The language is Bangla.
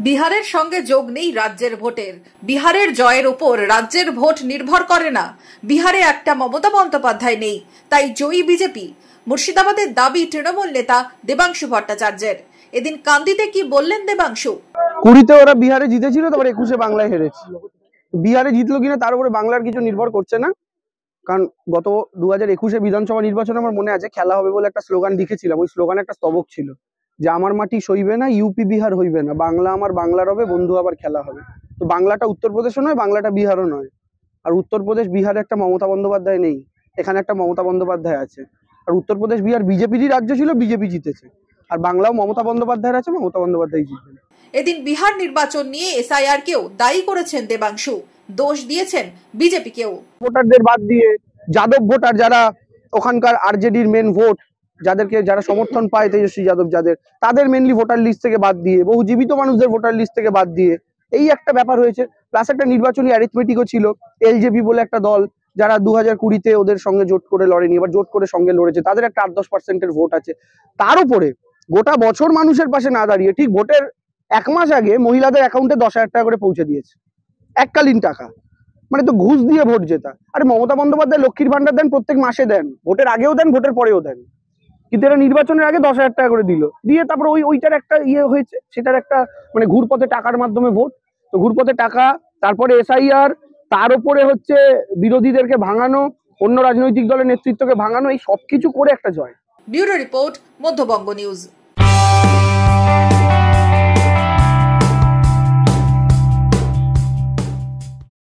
বিহারের সঙ্গে যোগ নেই রাজ্যের ভোটের। বিহারের জয়ের উপর রাজ্যের ভোট নির্ভর করে না। বিহারে একটা মমতা বন্দ্যোপাধ্যায় নেই, তাই জয়ী বিজেপি। মুর্শিদাবাদের দাবি তৃণমূল নেতা দেবাংশু ভট্টাচার্যের। এদিন কান্দিতে কি বললেন দেবাংশু? 20-তে ওরা বিহারে জিতেছিল, তারপর 21-এ বাংলায় হেরেছে। বিহারে জিতলো কিনা তার উপরে বাংলার কিছু নির্ভর করছে না, কারণ গত 2021-এ বিধানসভা নির্বাচনে আমার মনে আছে খেলা হবে বলে একটা স্লোগান লিখেছিলাম। ওই স্লোগানে একটা স্তবক ছিল যে আমার মাটি সইবে না, ইউপি বিহার হইবে না, বাংলা আমার বাংলার হবে, বন্ধু আবার খেলা হবে। তো বাংলাটা উত্তরপ্রদেশও নয়, বাংলাটা বিহারও নয়। আর উত্তরপ্রদেশ বিহারে একটা মমতা বন্দ্যোপাধ্যায় নেই, এখানে একটা মমতা বন্দ্যোপাধ্যায় আছে। আর উত্তরপ্রদেশ বিহার বিজেপিরই রাজ্য ছিল, বিজেপি জিতেছে। আর বাংলাও মমতা বন্দ্যোপাধ্যায়ের আছে, মমতা বন্দ্যোপাধ্যায় জিতবে। এদিন বিহার নির্বাচন নিয়ে এসআইআর কেও দায়ী করেছেন দেবাংশু, দোষ দিয়েছেন বিজেপিকেও। ভোটারদের বাদ দিয়ে যাদব ভোটার, যারা ওখানকার আরজেডির মেন ভোট, যারা সমর্থন পায় তেজস্বী যাদব, তাদের মেনলি ভোটার লিস্ট থেকে বাদ দিয়ে, বহু জীবিত মানুষদের ভোটার লিস্ট থেকে বাদ দিয়ে এই একটা ব্যাপার হয়েছে। প্লাস একটা নির্বাচনী অ্যারিথমেটিকও ছিল। এলজেপি বলে একটা দল, যারা 2020-তে ওদের সঙ্গে জোট করে লড়েনি, এবার জোট করে সঙ্গে লড়েছে, তাদের একটা 8-10% ভোট আছে। তার উপরে গোটা বছর মানুষের পাশে না দাঁড়িয়ে ঠিক ভোটের 1 মাস আগে মহিলাদের অ্যাকাউন্টে 10,000 টাকা করে পৌঁছে দিয়েছে, এককালীন টাকা। মানে তো ঘুষ দিয়ে ভোট জেতা। আরে মমতা বন্দ্যোপাধ্যায় লক্ষ্মীর ভান্ডার দেন, প্রত্যেক মাসে দেন, ভোটের আগেও দেন, ভোটের পরেও দেন, কিন্তু এরা নির্বাচনের আগে 10,000 টাকা করে দিল, দিয়ে তারপর ওইটার একটা হয়েছে, সেটার একটা মানে ঘুরপথে টাকার মাধ্যমে ভোট। তো ঘুরপথে টাকা, তারপরে এসআইআর, তার উপরে হচ্ছে বিরোধীদেরকে ভাঙানো, অন্য রাজনৈতিক দলের নেতৃত্বকে ভাঙানো, এই সবকিছু করে একটা জয়। Bureau report, Madhyabanga news.